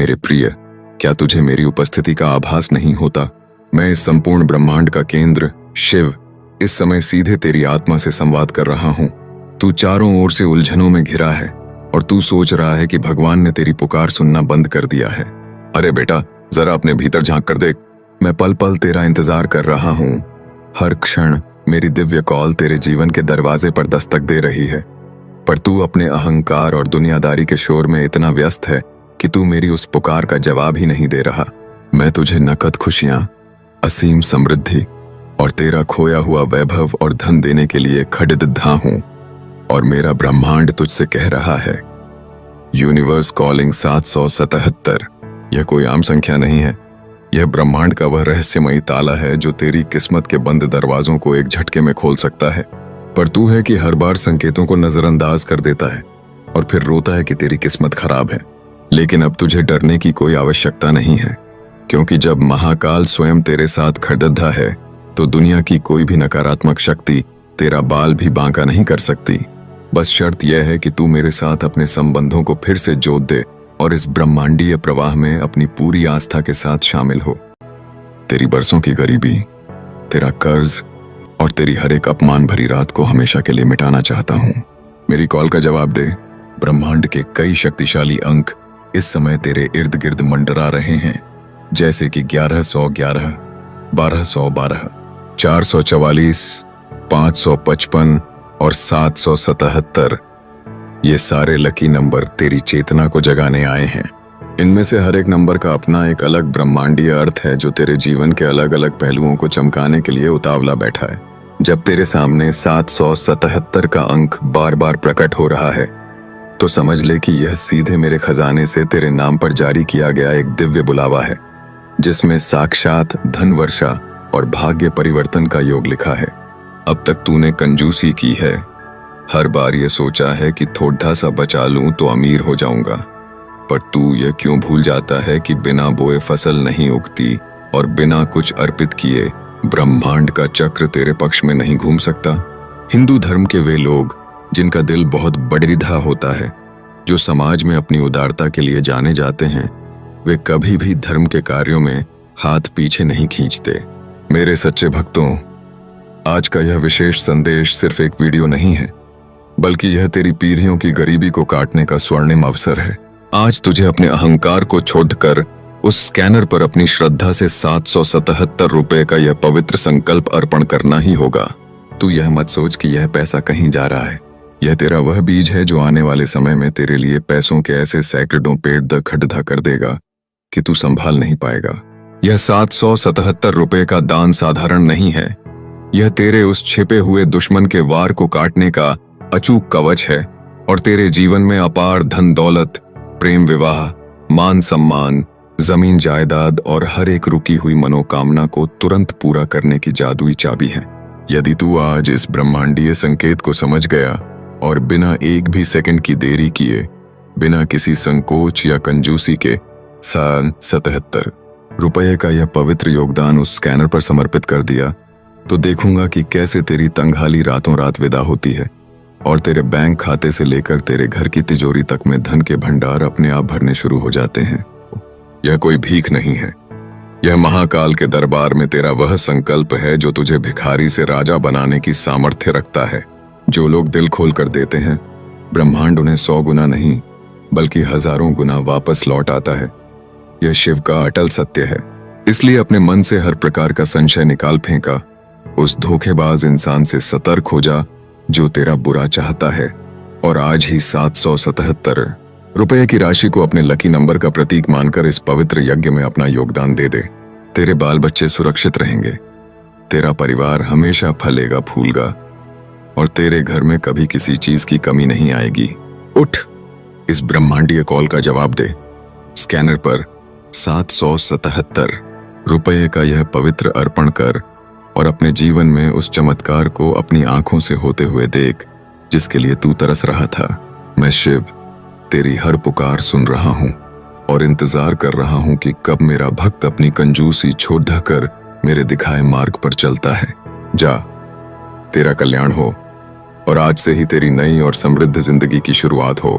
मेरे प्रिय, क्या तुझे मेरी उपस्थिति का आभास नहीं होता? मैं इस संपूर्ण ब्रह्मांड का केंद्र शिव इस समय सीधे तेरी आत्मा से संवाद कर रहा हूं। तू चारों ओर से उलझनों में घिरा है और तू सोच रहा है कि भगवान ने तेरी पुकार सुनना बंद कर दिया है। अरे बेटा, जरा अपने भीतर झांक कर देख। मैं पल पल तेरा इंतजार कर रहा हूं। हर क्षण मेरी दिव्य कॉल तेरे जीवन के दरवाजे पर दस्तक दे रही है, पर तू अपने अहंकार और दुनियादारी के शोर में इतना व्यस्त है कि तू मेरी उस पुकार का जवाब ही नहीं दे रहा। मैं तुझे नकद खुशियां, असीम समृद्धि और तेरा खोया हुआ वैभव और धन देने के लिए खड़िदधा हूं, और मेरा ब्रह्मांड तुझसे कह रहा है। Universe calling 777। यह कोई आम संख्या नहीं है। यह ब्रह्मांड का वह रहस्यमयी ताला है जो तेरी किस्मत के बंद दरवाजों को एक झटके में खोल सकता है। पर तू है कि हर बार संकेतों को नजरअंदाज कर देता है और फिर रोता है कि तेरी किस्मत खराब है। लेकिन अब तुझे डरने की कोई आवश्यकता नहीं है, क्योंकि जब महाकाल स्वयं तेरे साथ खड़िदधा है तो दुनिया की कोई भी नकारात्मक शक्ति तेरा बाल भी बांका नहीं कर सकती। बस शर्त यह है कि तू मेरे साथ अपने संबंधों को फिर से जोड़ दे और इस ब्रह्मांडीय प्रवाह में अपनी पूरी आस्था के साथ शामिल हो। तेरी बरसों की गरीबी, तेरा कर्ज और तेरी हर एक अपमान भरी रात को हमेशा के लिए मिटाना चाहता हूं। मेरी कॉल का जवाब दे। ब्रह्मांड के कई शक्तिशाली अंक इस समय तेरे इर्द गिर्द मंडरा रहे हैं, जैसे कि 1111, 1212, 444, 555 और 777। ये सारे लकी नंबर तेरी चेतना को जगाने आए हैं। इनमें से हर एक नंबर का अपना एक अलग ब्रह्मांडीय अर्थ है जो तेरे जीवन के अलग अलग पहलुओं को चमकाने के लिए उतावला बैठा है। जब तेरे सामने 777 का अंक बार बार प्रकट हो रहा है तो समझ ले कि यह सीधे मेरे खजाने से तेरे नाम पर जारी किया गया एक दिव्य बुलावा है, जिसमें साक्षात धन वर्षा और भाग्य परिवर्तन का योग लिखा है। अब तक तूने कंजूसी की है, हर बार ये सोचा है कि थोड़ा सा बचा लूं तो अमीर हो जाऊंगा, पर तू ये क्यों भूल जाता है कि बिना बोए फसल नहीं उगती और बिना कुछ अर्पित किए ब्रह्मांड का चक्र तेरे पक्ष में नहीं घूम सकता। हिंदू धर्म के वे लोग जिनका दिल बहुत बड़िधा होता है, जो समाज में अपनी उदारता के लिए जाने जाते हैं, वे कभी भी धर्म के कार्यों में हाथ पीछे नहीं खींचते। मेरे सच्चे भक्तों, आज का यह विशेष संदेश सिर्फ एक वीडियो नहीं है, बल्कि यह तेरी पीढ़ियों की गरीबी को काटने का स्वर्णिम अवसर है। आज तुझे अपने अहंकार को छोड़कर उस स्कैनर पर अपनी श्रद्धा से 777 रुपए का यह पवित्र संकल्प अर्पण करना ही होगा। तू यह मत सोच कि यह पैसा कहीं जा रहा है। यह तेरा वह बीज है जो आने वाले समय में तेरे लिए पैसों के ऐसे सैकड़ों पेड़ खड्डा कर देगा कि तू संभाल नहीं पाएगा। यह 777 रुपए का दान साधारण नहीं है। यह तेरे उस छिपे हुए दुश्मन के वार को काटने का अचूक कवच है और तेरे जीवन में अपार धन दौलत, प्रेम विवाह, मान सम्मान, जमीन जायदाद और हर एक रुकी हुई मनोकामना को तुरंत पूरा करने की जादुई चाबी है। यदि तू आज इस ब्रह्मांडीय संकेत को समझ गया और बिना एक भी सेकंड की देरी किए, बिना किसी संकोच या कंजूसी के 777 रुपये का यह पवित्र योगदान उस स्कैनर पर समर्पित कर दिया, तो देखूंगा कि कैसे तेरी तंगहाली रातों रात विदा होती है और तेरे बैंक खाते से लेकर तेरे घर की तिजोरी तक में धन के भंडार अपने आप भरने शुरू हो जाते हैं। यह कोई भीख नहीं है, यह महाकाल के दरबार में तेरा वह संकल्प है जो तुझे भिखारी से राजा बनाने की सामर्थ्य रखता है। जो लोग दिल खोल कर देते हैं, ब्रह्मांड उन्हें 100 गुना नहीं बल्कि हजारों गुना वापस लौट आता है। यह शिव का अटल सत्य है। इसलिए अपने मन से हर प्रकार का संशय निकाल फेंका। उस धोखेबाज इंसान से सतर्क हो जा जो तेरा बुरा चाहता है, और आज ही 777 रुपये की राशि को अपने लकी नंबर का प्रतीक मानकर इस पवित्र यज्ञ में अपना योगदान दे दे। तेरे बाल बच्चे सुरक्षित रहेंगे, तेरा परिवार हमेशा फलेगा फूलगा और तेरे घर में कभी किसी चीज की कमी नहीं आएगी। उठ, इस ब्रह्मांडीय कॉल का जवाब दे। स्कैनर पर 777 रुपये का यह पवित्र अर्पण कर और अपने जीवन में उस चमत्कार को अपनी आंखों से होते हुए देख जिसके लिए तू तरस रहा था। मैं शिव तेरी हर पुकार सुन रहा हूं और इंतजार कर रहा हूं कि कब मेरा भक्त अपनी कंजूसी छोड़ कर मेरे दिखाए मार्ग पर चलता है। जा, तेरा कल्याण हो और आज से ही तेरी नई और समृद्ध जिंदगी की शुरुआत हो।